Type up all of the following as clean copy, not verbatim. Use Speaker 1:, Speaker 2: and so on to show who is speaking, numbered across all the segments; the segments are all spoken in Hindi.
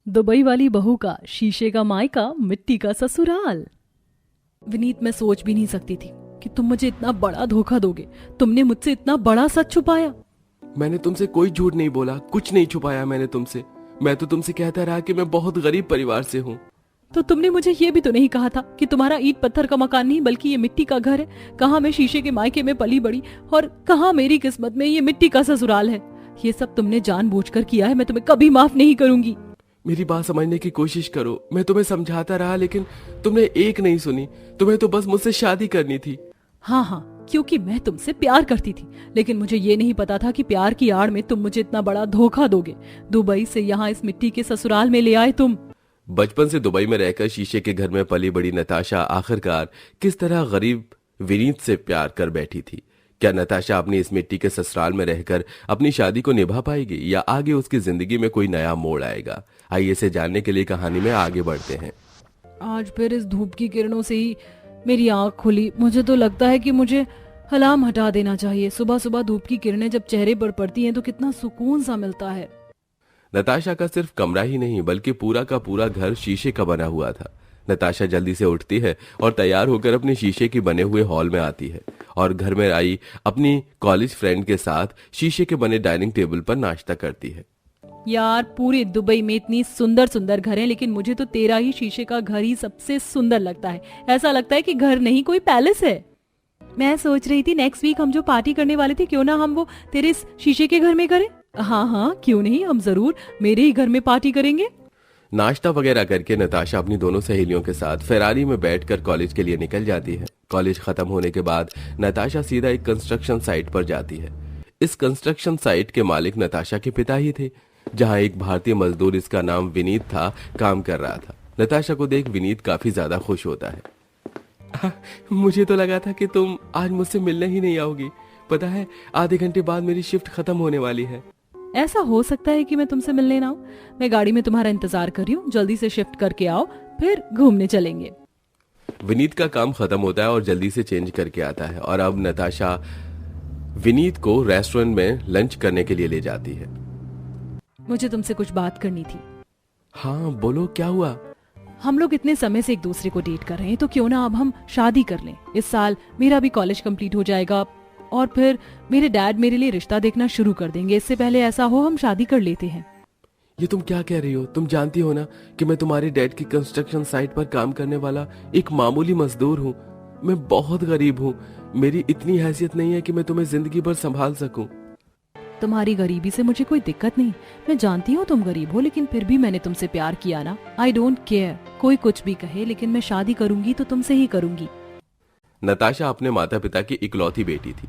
Speaker 1: दुबई वाली बहू का शीशे का मायका, मिट्टी का ससुराल। विनीत, मैं सोच भी नहीं सकती थी कि तुम मुझे इतना बड़ा धोखा दोगे। तुमने मुझसे इतना बड़ा सच छुपाया।
Speaker 2: मैंने तुमसे कोई झूठ नहीं बोला, कुछ नहीं छुपाया मैंने तुमसे। मैं तो तुमसे कहता रहा कि मैं बहुत गरीब परिवार से हूँ।
Speaker 1: तो तुमने मुझे ये भी तो नहीं कहा था कि तुम्हारा ईंट पत्थर का मकान नहीं बल्कि ये मिट्टी का घर है। कहाँ मैं शीशे के मायके में पली बड़ी और कहाँ मेरी किस्मत में ये मिट्टी का ससुराल है। ये सब तुमने जानबूझकर किया है। मैं तुम्हें कभी माफ नहीं करूंगी।
Speaker 2: मेरी बात समझने की कोशिश करो। मैं तुम्हें समझाता रहा लेकिन तुमने एक नहीं सुनी। तुम्हें तो बस मुझसे शादी करनी थी।
Speaker 1: हाँ, क्योंकि मैं तुमसे प्यार करती थी, लेकिन मुझे ये नहीं पता था कि प्यार की आड़ में तुम मुझे इतना बड़ा धोखा दोगे। दुबई से यहाँ इस मिट्टी के ससुराल में ले आए तुम।
Speaker 2: बचपन से दुबई में रहकर शीशे के घर में पली बड़ी नताशा आखिरकार किस तरह गरीब विनीत से प्यार कर बैठी थी। क्या नताशा अपनी इस मिट्टी के ससुराल में रहकर अपनी शादी को निभा पाएगी या आगे उसकी जिंदगी में कोई नया मोड़ आएगा? आइए इसे जानने के लिए कहानी में आगे बढ़ते हैं।
Speaker 1: आज फिर इस धूप की किरणों से ही मेरी आंख खुली। मुझे तो लगता है कि मुझे अलार्म हटा देना चाहिए। सुबह सुबह धूप की किरणें जब चेहरे पर पड़ती हैं तो कितना सुकून सा मिलता है।
Speaker 2: नताशा का सिर्फ कमरा ही नहीं बल्कि पूरा का पूरा घर शीशे का बना हुआ था। नताशा जल्दी से उठती है और तैयार होकर अपने शीशे के बने हुए हॉल में आती है और घर में आई अपनी कॉलेज फ्रेंड के साथ शीशे के बने डाइनिंग टेबल पर नाश्ता करती है।
Speaker 1: यार, पूरे दुबई में इतनी सुंदर सुंदर घर हैं, लेकिन मुझे तो तेरा ही शीशे का घर ही सबसे सुंदर लगता है। ऐसा लगता है कि घर नहीं कोई पैलेस है। मैं सोच रही थी नेक्स्ट वीक हम जो पार्टी करने वाले थे, क्यों ना हम वो तेरे इस शीशे के घर में करें। हाँ, क्यों नहीं, हम जरूर मेरे ही घर में पार्टी करेंगे।
Speaker 2: नाश्ता वगैरह करके नताशा अपनी दोनों सहेलियों के साथ फेरारी में बैठकर कॉलेज के लिए निकल जाती है। कॉलेज खत्म होने के बाद नताशा सीधा एक कंस्ट्रक्शन साइट पर जाती है। इस कंस्ट्रक्शन साइट के मालिक नताशा के पिता ही थे, जहां एक भारतीय मजदूर, इसका नाम विनीत था, काम कर रहा था। नताशा को देख विनीत काफी ज्यादा खुश होता है। मुझे तो लगा था कि तुम आज मुझसे मिलने ही नहीं आओगी। पता है, आधे घंटे बाद मेरी शिफ्ट खत्म होने वाली है।
Speaker 1: ऐसा हो सकता है कि मैं तुमसे मिलने ना आऊं। मैं गाड़ी में तुम्हारा इंतजार कर रही हूँ। जल्दी से शिफ्ट करके आओ, फिर घूमने चलेंगे।
Speaker 2: विनीत का काम खत्म होता है और जल्दी से चेंज करके आता है और अब नताशा विनीत को रेस्टोरेंट में लंच करने के लिए ले जाती है।
Speaker 1: मुझे तुमसे कुछ बात करनी थी।
Speaker 2: हाँ बोलो, क्या हुआ?
Speaker 1: हम लोग इतने समय से एक दूसरे को डेट कर रहे हैं, तो क्यों ना अब हम शादी कर लें। इस साल मेरा भी कॉलेज कंप्लीट हो जाएगा और फिर मेरे डैड मेरे लिए रिश्ता देखना शुरू कर देंगे। इससे पहले ऐसा हो हम शादी कर लेते हैं।
Speaker 2: ये तुम क्या कह रही हो? तुम जानती हो ना कि मैं तुम्हारे डैड की कंस्ट्रक्शन साइट पर काम करने वाला एक मामूली मजदूर हूँ। मैं बहुत गरीब हूँ। मेरी इतनी हैसियत नहीं है कि मैं तुम्हें जिंदगी भर संभाल सकूं।
Speaker 1: तुम्हारी गरीबी से मुझे कोई दिक्कत नहीं। मैं जानती हूँ तुम गरीब हो, लेकिन फिर भी मैंने तुमसे प्यार किया ना। आई डोंट केयर, कोई कुछ भी कहे, लेकिन मैं शादी करूंगी तो तुमसे ही करूंगी।
Speaker 2: नताशा अपने माता पिता की इकलौती बेटी थी।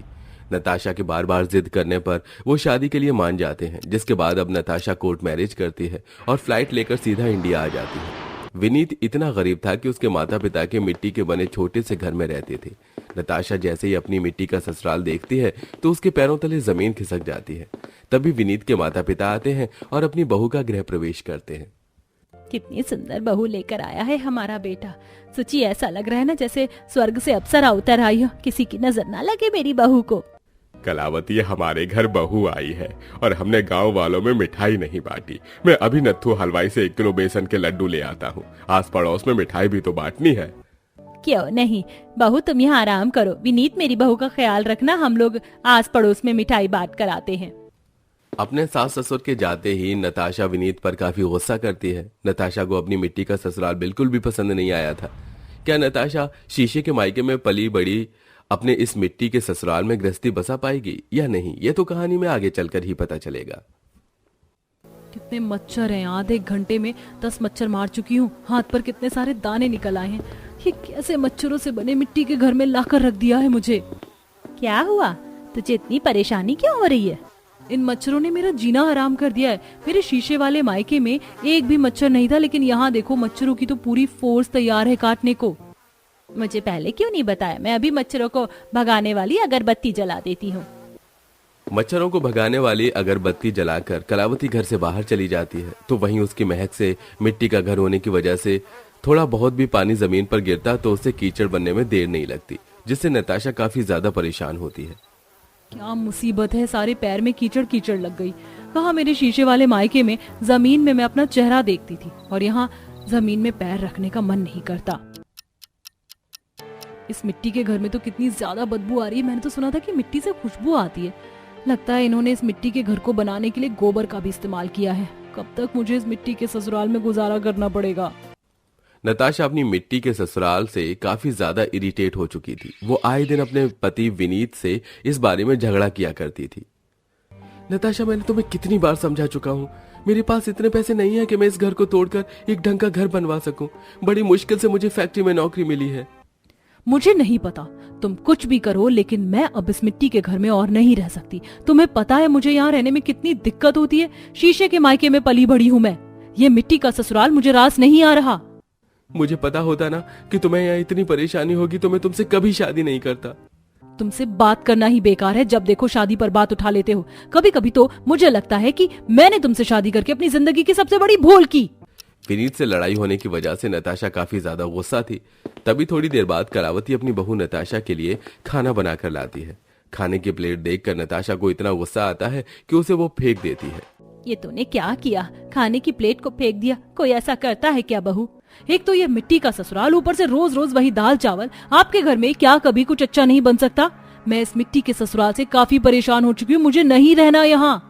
Speaker 2: नताशा के बार बार जिद करने पर वो शादी के लिए मान जाते हैं, जिसके बाद अब नताशा कोर्ट मैरिज करती है और फ्लाइट लेकर सीधा इंडिया आ जाती है। विनीत इतना गरीब था कि उसके माता पिता के मिट्टी के बने छोटे से घर में रहते थे। नताशा जैसे ही अपनी मिट्टी का ससुराल देखती है तो उसके पैरों तले जमीन खिसक जाती है। तभी विनीत के माता पिता आते हैं और अपनी बहू का गृह प्रवेश करते हैं।
Speaker 1: कितनी सुंदर बहू लेकर आया है हमारा बेटा। सच्ची ऐसा लग रहा है ना जैसे स्वर्ग से अप्सरा उतर आई हो। किसी की नजर ना लगे मेरी बहू को।
Speaker 2: कलावती, हमारे घर बहू आई है और हमने गांव वालों में मिठाई नहीं बांटी। मैं अभी नत्थू हलवाई से 1 किलो बेसन के लड्डू ले आता हूँ। आस पड़ोस में मिठाई भी तो बांटनी है।
Speaker 1: क्यों नहीं बहू, तुम यहाँ आराम करो। विनीत, मेरी बहू का ख्याल रखना। हम लोग आस पड़ोस में मिठाई बांट कर आते हैं।
Speaker 2: अपने सास ससुर के जाते ही नताशा विनीत पर काफी गुस्सा करती है। नताशा को अपनी मिट्टी का ससुराल बिल्कुल भी पसंद नहीं आया था। क्या नताशा शीशे के मायके में पली बड़ी अपने इस मिट्टी के ससुराल में गृहस्थी बसा पाएगी या नहीं, ये तो कहानी में आगे चलकर ही पता चलेगा।
Speaker 1: कितने मच्छर हैं। आधे घंटे में 10 मच्छर मार चुकी हूँ। हाथ पर कितने सारे दाने निकल आए हैं। ये कैसे मच्छरों से बने मिट्टी के घर में लाकर रख दिया है मुझे। क्या हुआ, तुझे इतनी परेशानी क्यों हो रही है? इन मच्छरों ने मेरा जीना हराम कर दिया है। मेरे शीशे वाले मायके में एक भी मच्छर नहीं था, लेकिन यहाँ देखो मच्छरों की तो पूरी फोर्स तैयार है काटने को। मुझे पहले क्यों नहीं बताया? मैं अभी मच्छरों को भगाने वाली अगरबत्ती जला देती हूँ।
Speaker 2: मच्छरों को भगाने वाली अगरबत्ती जलाकर कलावती घर से बाहर चली जाती है तो वहीं उसकी महक से मिट्टी का घर होने की वजह से थोड़ा बहुत भी पानी जमीन पर गिरता तो उससे कीचड़ बनने में देर नहीं लगती, जिससे नताशा काफी ज्यादा परेशान होती है।
Speaker 1: क्या मुसीबत है, सारे पैर में कीचड़ कीचड़ लग गई। कहा मेरे शीशे वाले मायके में जमीन में मैं अपना चेहरा देखती थी और यहाँ जमीन में पैर रखने का मन नहीं करता। इस मिट्टी के घर में तो कितनी ज्यादा बदबू आ रही है। मैंने तो सुना था कि मिट्टी से खुशबू आती है। लगता है इन्होंने इस मिट्टी के घर को बनाने के लिए गोबर का भी इस्तेमाल किया है। कब तक मुझे इस मिट्टी के ससुराल में गुजारा करना पड़ेगा।
Speaker 2: नताशा अपनी मिट्टी के ससुराल से काफी ज्यादा इरिटेट हो चुकी थी। वो आए दिन अपने पति विनीत से इस बारे में झगड़ा किया करती थी। नताशा, मैंने तुम्हें कितनी बार समझा चुका हूँ, मेरे पास इतने पैसे नहीं है कि मैं इस घर को तोड़कर एक ढंग का घर बनवा सकूं। बड़ी मुश्किल से मुझे फैक्ट्री में नौकरी मिली है।
Speaker 1: मुझे नहीं पता, तुम कुछ भी करो, लेकिन मैं अब इस मिट्टी के घर में और नहीं रह सकती। तुम्हें पता है मुझे यहाँ रहने में कितनी दिक्कत होती है। शीशे के मायके में पली बड़ी हूँ मैं। ये मिट्टी का ससुराल मुझे रास नहीं आ रहा।
Speaker 2: मुझे पता होता ना कि तुम्हें यहाँ इतनी परेशानी होगी तो मैं तुमसे कभी शादी नहीं करता।
Speaker 1: तुमसे बात करना ही बेकार है। जब देखो शादी पर बात उठा लेते हो। कभी कभी तो मुझे लगता है कि मैंने तुमसे शादी करके अपनी जिंदगी की सबसे बड़ी भूल की।
Speaker 2: विनीत से लड़ाई होने की वजह से नताशा काफी ज्यादा गुस्सा थी। तभी थोड़ी देर बाद कलावती अपनी बहू नताशा के लिए खाना बनाकर लाती है। खाने की प्लेट देखकर नताशा को इतना गुस्सा आता है कि उसे वो फेंक देती है।
Speaker 1: ये तूने क्या किया? खाने की प्लेट को फेंक दिया। कोई ऐसा करता है क्या बहू? एक तो ये मिट्टी का ससुराल, ऊपर से रोज रोज वही दाल चावल। आपके घर में क्या कभी कुछ अच्छा नहीं बन सकता? मैं इस मिट्टी के ससुराल से काफी परेशान हो चुकी हूँ। मुझे नहीं रहना यहाँ।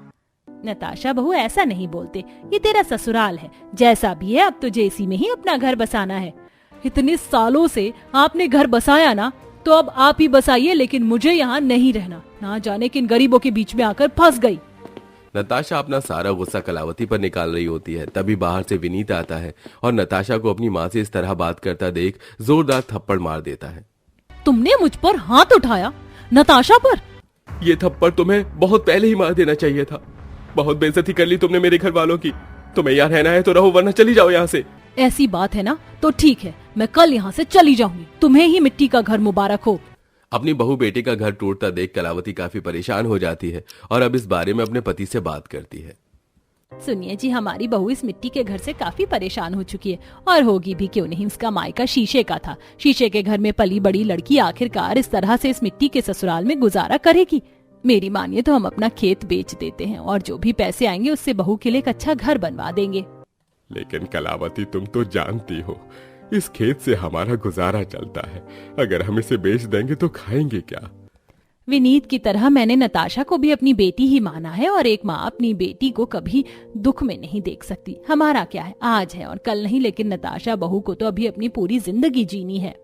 Speaker 1: नताशा बहू, ऐसा नहीं बोलते। ये तेरा ससुराल है, जैसा भी है अब तुझे इसी में ही अपना घर बसाना है। इतने सालों से आपने घर बसाया ना, तो अब आप ही बसाइए, लेकिन मुझे यहाँ नहीं रहना। ना जाने किन गरीबों के बीच में आकर फंस गई।
Speaker 2: नताशा अपना सारा गुस्सा कलावती पर निकाल रही होती है। तभी बाहर से विनीत आता है और नताशा को अपनी माँ से इस तरह बात करता देख जोरदार थप्पड़ मार देता है।
Speaker 1: तुमने मुझ पर हाथ उठाया? नताशा पर?
Speaker 2: ये थप्पड़ तुम्हें बहुत पहले ही मार देना चाहिए था। बहुत बेइज्जती कर ली तुमने मेरे घर वालों की। तुम्हें यहाँ रहना है तो रहो, वरना चली जाओ यहाँ से।
Speaker 1: ऐसी बात है ना, तो ठीक है, मैं कल यहाँ से चली जाऊंगी। तुम्हें ही मिट्टी का घर मुबारक हो।
Speaker 2: अपनी बहू बेटे का घर टूटता देख कलावती काफी परेशान हो जाती है और अब इस बारे में अपने पति से बात करती है।
Speaker 1: सुनिए जी, हमारी बहू इस मिट्टी के घर से काफी परेशान हो चुकी है, और होगी भी क्यों नहीं। उसका मायका शीशे का था। शीशे के घर में पली बड़ी लड़की आखिरकार इस तरह से इस मिट्टी के ससुराल में गुजारा करेगी। मेरी मानिए तो हम अपना खेत बेच देते हैं और जो भी पैसे आएंगे उससे बहू के लिए एक अच्छा घर बनवा देंगे।
Speaker 2: लेकिन कलावती, तुम तो जानती हो इस खेत से हमारा गुजारा चलता है। अगर हम इसे बेच देंगे तो खाएंगे क्या?
Speaker 1: विनीत की तरह मैंने नताशा को भी अपनी बेटी ही माना है, और एक माँ अपनी बेटी को कभी दुख में नहीं देख सकती। हमारा क्या है, आज है और कल नहीं, लेकिन नताशा बहू को तो अभी अपनी पूरी जिंदगी जीनी है।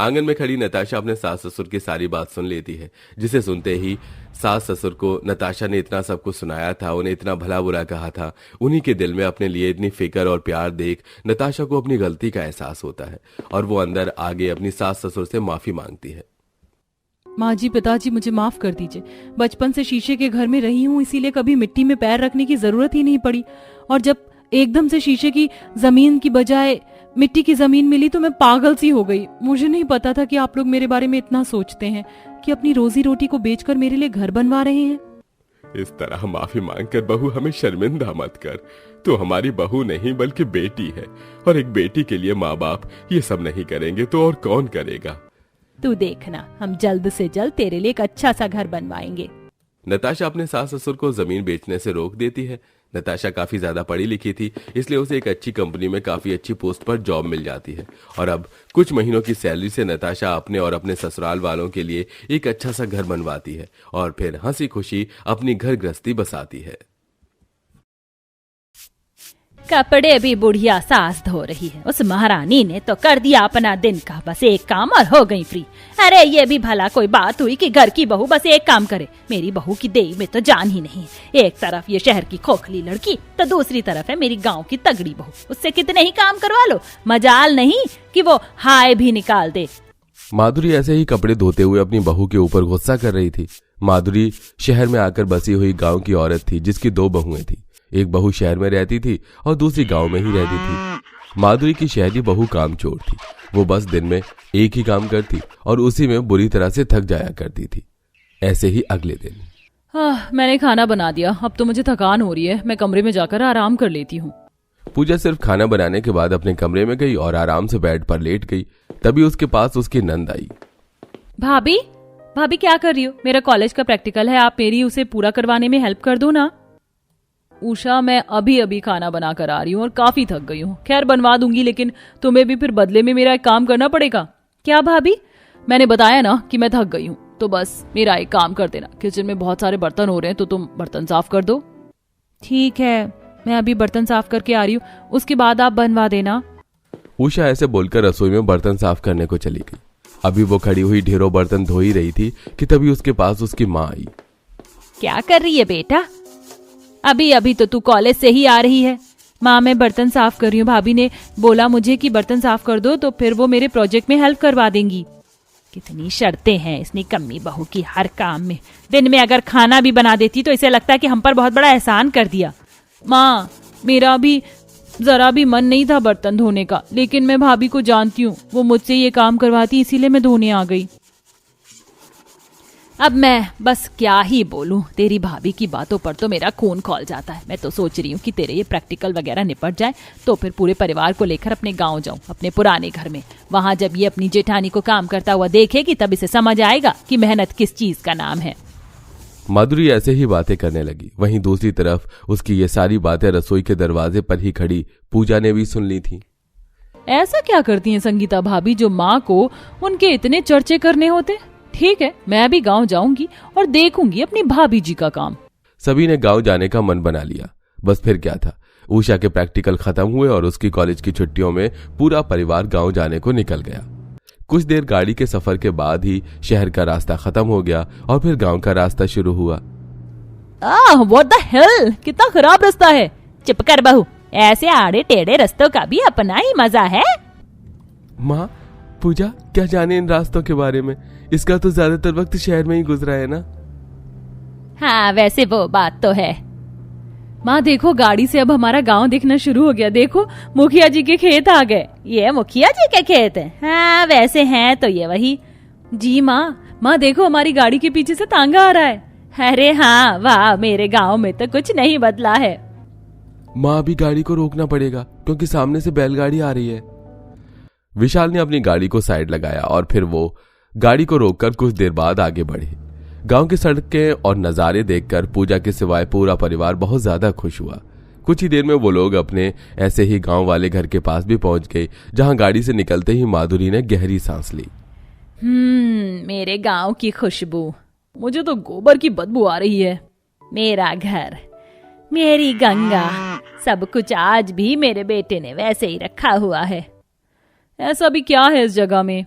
Speaker 2: आंगन में खड़ी नताशा अपने सास ससुर की सारी बात सुन लेती है, जिसे सुनते ही सास ससुर को नताशा ने इतना सब कुछ सुनाया था, उन्हें इतना भला बुरा कहा था, उन्हीं के दिल में अपने लिए इतनी फिक्र और प्यार देख नताशा को अपनी गलती का एहसास होता है और वो अंदर आगे अपनी सास ससुर से माफी मांगती है।
Speaker 1: माँ जी, पिताजी, मुझे माफ कर दीजिए। बचपन से शीशे के घर में रही हूँ, इसीलिए कभी मिट्टी में पैर रखने की जरूरत ही नहीं पड़ी। और जब एकदम से शीशे की जमीन की बजाय मिट्टी की जमीन मिली तो मैं पागल सी हो गई। मुझे नहीं पता था कि आप लोग मेरे बारे में इतना सोचते हैं, कि अपनी रोजी रोटी को बेचकर मेरे लिए घर बनवा रहे हैं।
Speaker 2: इस तरह माफी मांगकर बहू हमें शर्मिंदा मत कर। तू हमारी बहू नहीं बल्कि बेटी है, और एक बेटी के लिए माँ बाप ये सब नहीं करेंगे तो और कौन करेगा?
Speaker 1: तू देखना, हम जल्द से जल्द तेरे लिए एक अच्छा सा घर बनवाएंगे।
Speaker 2: नताशा अपने सास ससुर को जमीन बेचने से रोक देती है। नताशा काफी ज्यादा पढ़ी लिखी थी, इसलिए उसे एक अच्छी कंपनी में काफी अच्छी पोस्ट पर जॉब मिल जाती है और अब कुछ महीनों की सैलरी से नताशा अपने और अपने ससुराल वालों के लिए एक अच्छा सा घर बनवाती है और फिर हंसी खुशी अपनी घर गृहस्थी बसाती है।
Speaker 3: कपड़े भी बुढ़िया सास धो रही है। उस महारानी ने तो कर दिया अपना दिन का बस एक काम और हो गई फ्री। अरे ये भी भला कोई बात हुई कि घर की बहू बस एक काम करे। मेरी बहू की देह में तो जान ही नहीं। एक तरफ ये शहर की खोखली लड़की तो दूसरी तरफ है मेरी गांव की तगड़ी बहू। उससे कितने ही काम करवा लो, मजाल नहीं कि वो हाय भी निकाल दे।
Speaker 2: माधुरी ऐसे ही कपड़े धोते हुए अपनी बहू के ऊपर गुस्सा कर रही थी। माधुरी शहर में आकर बसी हुई गांव की औरत थी जिसकी 2 बहुएं थी। एक बहू शहर में रहती थी और दूसरी गांव में ही रहती थी। माधुरी की शहरी बहू कामचोर थी। वो बस दिन में एक ही काम करती और उसी में बुरी तरह से थक जाया करती थी। ऐसे ही अगले दिन
Speaker 1: मैंने खाना बना दिया, अब तो मुझे थकान हो रही है, मैं कमरे में जाकर आराम कर लेती हूँ।
Speaker 2: पूजा सिर्फ खाना बनाने के बाद अपने कमरे में गई और आराम से बेड पर लेट गई। तभी उसके पास उसकी नंद आई।
Speaker 1: भाभी, भाभी क्या कर रही हो? मेरा कॉलेज का प्रैक्टिकल है, आप मेरी उसे पूरा करवाने में हेल्प कर दो ना। उषा, मैं अभी अभी खाना बना कर आ रही हूँ और काफी थक गई हूँ। खैर बनवा दूंगी, लेकिन तुम्हें भी फिर बदले में मेरा एक काम करना पड़ेगा। क्या भाभी? मैंने बताया ना कि मैं थक गई हूँ, तो बस मेरा एक काम कर देना। किचन में बहुत सारे बर्तन हो रहे हैं, तो तुम बर्तन साफ कर दो। ठीक है, मैं अभी बर्तन साफ करके आ रही हूँ, उसके बाद आप बनवा देना।
Speaker 2: उषा ऐसे बोलकर रसोई में बर्तन साफ करने को चली गई। अभी वो खड़ी हुई ढेरों बर्तन धो ही रही थी कि तभी उसके पास उसकी माँ आई।
Speaker 3: क्या कर रही है बेटा? अभी अभी तो तू कॉलेज से ही आ रही है।
Speaker 1: माँ, मैं बर्तन साफ कर रही हूँ। भाभी ने बोला मुझे कि बर्तन साफ कर दो, तो फिर वो मेरे प्रोजेक्ट में हेल्प करवा देंगी।
Speaker 3: कितनी शर्तें हैं इस निकम्मी बहू की हर काम में। दिन में अगर खाना भी बना देती तो इसे लगता है कि हम पर बहुत बड़ा एहसान कर दिया।
Speaker 1: माँ, मेरा भी जरा भी मन नहीं था बर्तन धोने का, लेकिन मैं भाभी को जानती हूँ, वो मुझसे ये काम करवाती, इसीलिए मैं धोने आ गई।
Speaker 3: अब मैं बस क्या ही बोलूं, तेरी भाभी की बातों पर तो मेरा खून खौल जाता है। मैं तो सोच रही हूँ कि तेरे ये प्रैक्टिकल वगैरह निपट जाए तो फिर पूरे परिवार को लेकर अपने गांव जाऊं, अपने पुराने घर में। वहां जब ये अपनी जेठानी को काम करता हुआ देखेगी तब इसे समझ आएगा कि मेहनत किस चीज का नाम है।
Speaker 2: माधुरी ऐसे ही बातें करने लगी। वहीं दूसरी तरफ उसकी ये सारी बातें रसोई के दरवाजे पर ही खड़ी पूजा ने भी सुन ली थी।
Speaker 1: ऐसा क्या करती हैं संगीता भाभी जो माँ को उनके इतने चर्चे करने होते? ठीक है, मैं भी गांव जाऊंगी और देखूंगी अपनी भाभी जी का काम।
Speaker 2: सभी ने गांव जाने का मन बना लिया। बस फिर क्या था, उषा के प्रैक्टिकल खत्म हुए और उसकी कॉलेज की छुट्टियों में पूरा परिवार गांव जाने को निकल गया। कुछ देर गाड़ी के सफर के बाद ही शहर का रास्ता खत्म हो गया और फिर गांव का रास्ता शुरू हुआ।
Speaker 3: व्हाट द हेल, कितना खराब रास्ता है। चुप कर बहू, ऐसे आड़े टेढ़े रास्तों का भी अपना ही मजा है।
Speaker 2: माँ, पूजा क्या जाने इन रास्तों के बारे में, इसका तो ज्यादातर वक्त शहर में ही गुजरा है ना।
Speaker 3: हाँ, वैसे वो बात तो है।
Speaker 1: माँ देखो, गाड़ी से अब हमारा गांव दिखना शुरू हो गया। देखो, मुखिया जी के खेत आ गए।
Speaker 3: ये मुखिया जी के खेत है? हाँ, वैसे हैं तो ये वही।
Speaker 1: जी माँ देखो, हमारी गाड़ी के पीछे से तांगा आ रहा है।
Speaker 3: अरे हाँ, वाह, मेरे गांव में तो कुछ नहीं बदला है।
Speaker 2: माँ, अभी गाड़ी को रोकना पड़ेगा क्योंकि सामने से बैलगाड़ी आ रही है। विशाल ने अपनी गाड़ी को साइड लगाया और फिर वो गाड़ी को रोककर कुछ देर बाद आगे बढ़े। गांव की सड़कें और नजारे देखकर पूजा के सिवाय पूरा परिवार बहुत ज्यादा खुश हुआ। कुछ ही देर में वो लोग अपने ऐसे ही गांव वाले घर के पास भी पहुंच गए, जहां गाड़ी से निकलते ही माधुरी ने गहरी सांस ली।
Speaker 3: मेरे गांव की खुशबू।
Speaker 1: मुझे तो गोबर की बदबू आ रही है।
Speaker 3: मेरा घर, मेरी गंगा, सब कुछ आज भी मेरे बेटे ने वैसे ही रखा हुआ है।
Speaker 1: ऐसा भी क्या है इस जगह में?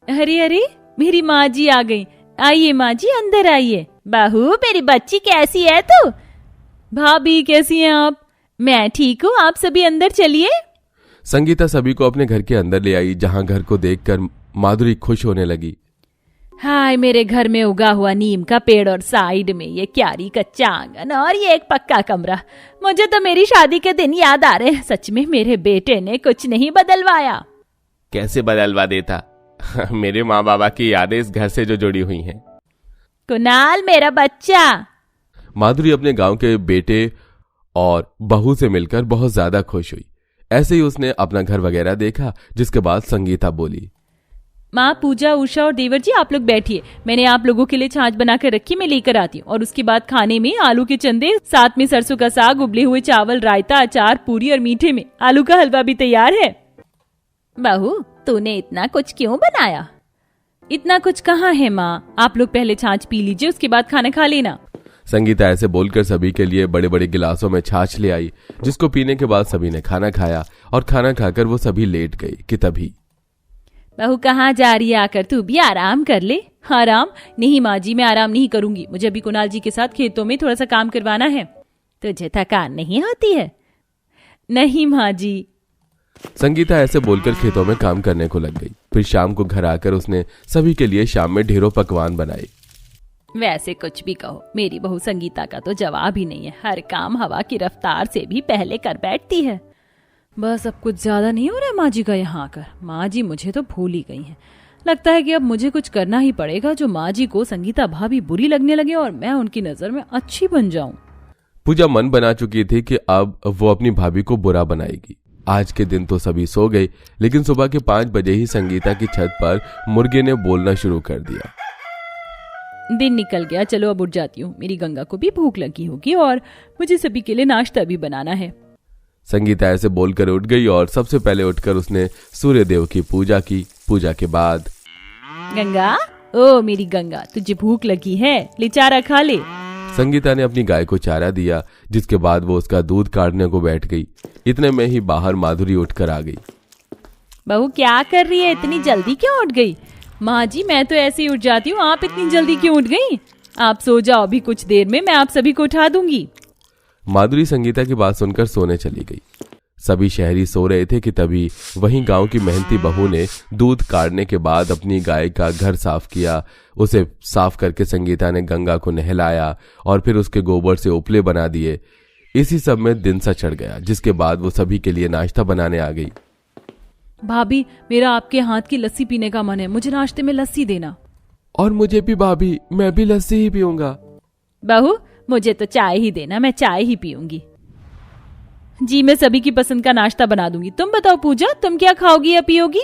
Speaker 3: अरे, मेरी माँ जी आ गई। आइए माँ जी, अंदर आइए। बहू, मेरी बच्ची कैसी है तू?
Speaker 1: भाभी कैसी हैं आप?
Speaker 3: मैं ठीक हूँ, आप सभी अंदर चलिए।
Speaker 2: संगीता सभी को अपने घर के अंदर ले आई, जहां घर को देखकर माधुरी खुश होने लगी।
Speaker 3: हाय, मेरे घर में उगा हुआ नीम का पेड़ और साइड में ये क्यारी कच्चा आंगन और ये एक पक्का कमरा। मुझे तो मेरी शादी के दिन याद आ रहे हैं। सच में मेरे बेटे ने कुछ नहीं बदलवाया।
Speaker 2: कैसे बदलवा देता? मेरे माँ बाबा की यादें इस घर से जो जुड़ी हुई हैं।
Speaker 3: कुणाल, मेरा बच्चा।
Speaker 2: माधुरी अपने गांव के बेटे और बहू से मिलकर बहुत ज्यादा खुश हुई। ऐसे ही उसने अपना घर वगैरह देखा, जिसके बाद संगीता बोली,
Speaker 1: माँ, पूजा, उषा और देवर जी आप लोग बैठिए। मैंने आप लोगों के लिए छाछ बना कर रखी, मैं लेकर आती हूँ। और उसके बाद खाने में आलू के चंदे, साथ में सरसों का साग, उबले हुए चावल, रायता, अचार, पूरी और मीठे में आलू का हलवा भी तैयार है।
Speaker 3: बहू, तूने इतना कुछ क्यों बनाया?
Speaker 1: इतना कुछ कहाँ है माँ, आप लोग पहले छाछ पी लीजिए, उसके बाद खाना खा लेना।
Speaker 2: संगीता ऐसे बोलकर सभी के लिए बड़े बड़े गिलासों में छाछ ले आई, जिसको पीने के बाद सभी ने खाना खाया और खाना खाकर वो सभी लेट गए कि तभी,
Speaker 3: बहू कहाँ जा रही है? आकर तू भी आराम कर ले।
Speaker 1: आराम नहीं माँ जी, मैं आराम नहीं करूंगी। मुझे अभी कुणाल जी के साथ खेतों में थोड़ा सा काम करवाना है।
Speaker 3: तुझे थकान नहीं होती है?
Speaker 1: नहीं माँ जी।
Speaker 2: संगीता ऐसे बोलकर खेतों में काम करने को लग गई। फिर शाम को घर आकर उसने सभी के लिए शाम में ढेरों पकवान बनाए।
Speaker 3: वैसे कुछ भी कहो, मेरी बहू संगीता का तो जवाब ही नहीं है। हर काम हवा की रफ्तार से भी पहले कर बैठती है।
Speaker 1: बस अब कुछ ज्यादा नहीं हो रहा है माँ जी का यहाँ आकर। माँ जी मुझे तो भूल ही गई हैं। लगता है कि अब मुझे कुछ करना ही पड़ेगा जो माँ जी को संगीता भाभी बुरी लगने लगे और मैं उनकी नजर में अच्छी बन जाऊं।
Speaker 2: पूजा मन बना चुकी थी कि अब वो अपनी भाभी को बुरा बनाएगी। आज के दिन तो सभी सो गए, लेकिन सुबह के 5 बजे ही संगीता की छत पर मुर्गे ने बोलना शुरू कर दिया।
Speaker 1: दिन निकल गया, चलो अब उठ जाती हूँ। मेरी गंगा को भी भूख लगी होगी और मुझे सभी के लिए नाश्ता भी बनाना है।
Speaker 2: संगीता ऐसे बोलकर उठ गई और सबसे पहले उठकर उसने सूर्य देव की पूजा की। पूजा के बाद
Speaker 1: गंगा, ओ मेरी गंगा, तुझे भूख लगी है, ले चारा खा ले।
Speaker 2: संगीता ने अपनी गाय को चारा दिया, जिसके बाद वो उसका दूध काटने को बैठ गई। इतने में ही बाहर माधुरी उठकर आ गई।
Speaker 1: बहू क्या कर रही है, इतनी जल्दी क्यों उठ गई? माँ जी मैं तो ऐसे ही उठ जाती हूँ, आप इतनी जल्दी क्यों उठ गई? आप सो जाओ, अभी कुछ देर में मैं आप सभी को उठा दूंगी।
Speaker 2: माधुरी संगीता की बात सुनकर सोने चली गई। सभी शहरी सो रहे थे कि तभी वहीं गांव की मेहनती बहू ने दूध काटने के बाद अपनी गाय का घर साफ किया। उसे साफ करके संगीता ने गंगा को नहलाया और फिर उसके गोबर से उपले बना दिए। इसी सब में दिन सा चढ़ गया, जिसके बाद वो सभी के लिए नाश्ता बनाने आ गई।
Speaker 1: भाभी, मेरा आपके हाथ की लस्सी पीने का मन है, मुझे नाश्ते में लस्सी देना।
Speaker 2: और मुझे भी भाभी, मैं भी लस्सी ही पीऊंगा।
Speaker 1: बहू मुझे तो चाय ही देना, मैं चाय ही पीऊंगी। जी मैं सभी की पसंद का नाश्ता बना दूंगी। तुम बताओ पूजा, तुम क्या खाओगी या पियोगी?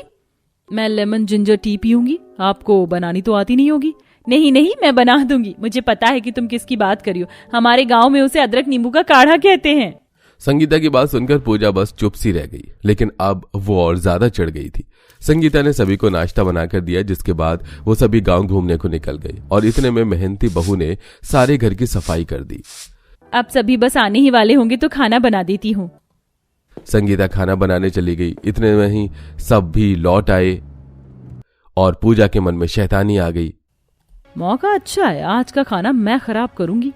Speaker 1: मैं लेमन जिंजर टी पीऊंगी। आपको बनानी तो आती नहीं होगी। नहीं नहीं, मैं बना दूंगी। मुझे पता है कि तुम किसकी बात कर रही हो, हमारे गांव में उसे अदरक नींबू का काढ़ा कहते हैं।
Speaker 2: संगीता की बात सुनकर पूजा बस चुप सी रह गई, लेकिन अब वो और ज्यादा चढ़ गई थी। संगीता ने सभी को नाश्ता बनाकर दिया, जिसके बाद वो सभी गांव घूमने को निकल गए और इतने में मेहनती बहू ने सारे घर की सफाई कर दी।
Speaker 1: अब सभी बस आने ही वाले होंगे तो खाना बना देती हूँ।
Speaker 2: संगीता खाना बनाने चली गई। इतने में ही सब भी लौट आए और पूजा के मन में शैतानी आ गई।
Speaker 1: मौका अच्छा है, आज का खाना मैं खराब करूंगी।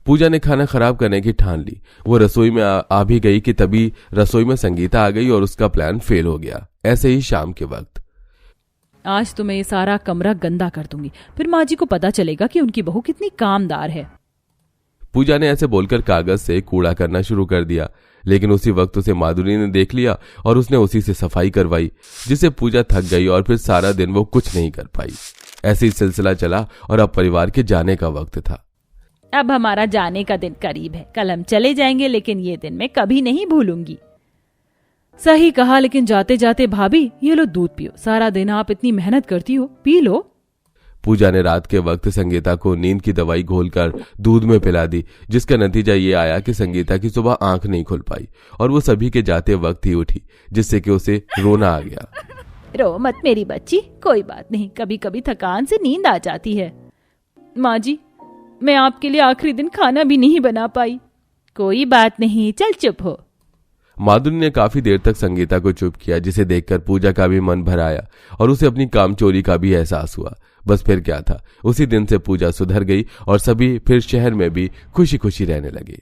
Speaker 2: पूजा ने खाना खराब करने की ठान ली। वो रसोई में आ भी गई कि तभी रसोई में संगीता आ गई और उसका प्लान फेल हो गया। ऐसे ही शाम के वक्त
Speaker 1: आज तो मैं ये सारा कमरा गंदा कर दूंगी, फिर माँ जी को पता चलेगा कि उनकी बहू कितनी कामदार है।
Speaker 2: पूजा ने ऐसे बोलकर कागज से कूड़ा करना शुरू कर दिया, लेकिन उसी वक्त उसे माधुरी ने देख लिया और उसने उसी से सफाई करवाई, जिससे पूजा थक गई और फिर सारा दिन वो कुछ नहीं कर पाई। ऐसे ही सिलसिला चला और अब परिवार के जाने का वक्त था।
Speaker 1: अब हमारा जाने का दिन करीब है, कल हम चले जाएंगे, लेकिन ये दिन मैं कभी नहीं भूलूंगी। सही कहा, लेकिन जाते जाते भाभी ये लो दूध पियो, सारा दिन आप इतनी मेहनत करती हो, पी लो।
Speaker 2: पूजा ने रात के वक्त संगीता को नींद की दवाई घोलकर दूध में पिला दी, जिसका नतीजा ये आया कि संगीता की सुबह आंख नहीं खुल पाई और वो सभी के जाते वक्त ही उठी, जिससे कि उसे रोना आ गया।
Speaker 1: रो मत मेरी बच्ची, कोई बात नहीं, कभी कभी थकान से नींद आ जाती है। माँ जी मैं आपके लिए आखिरी दिन खाना भी नहीं बना पाई। कोई बात नहीं, चल चुप हो।
Speaker 2: माधुरी ने काफी देर तक संगीता को चुप किया, जिसे देखकर पूजा का भी मन भर आया और उसे अपनी कामचोरी का भी एहसास हुआ। बस फिर क्या था, उसी दिन से पूजा सुधर गई और सभी फिर शहर में भी खुशी खुशी रहने लगे।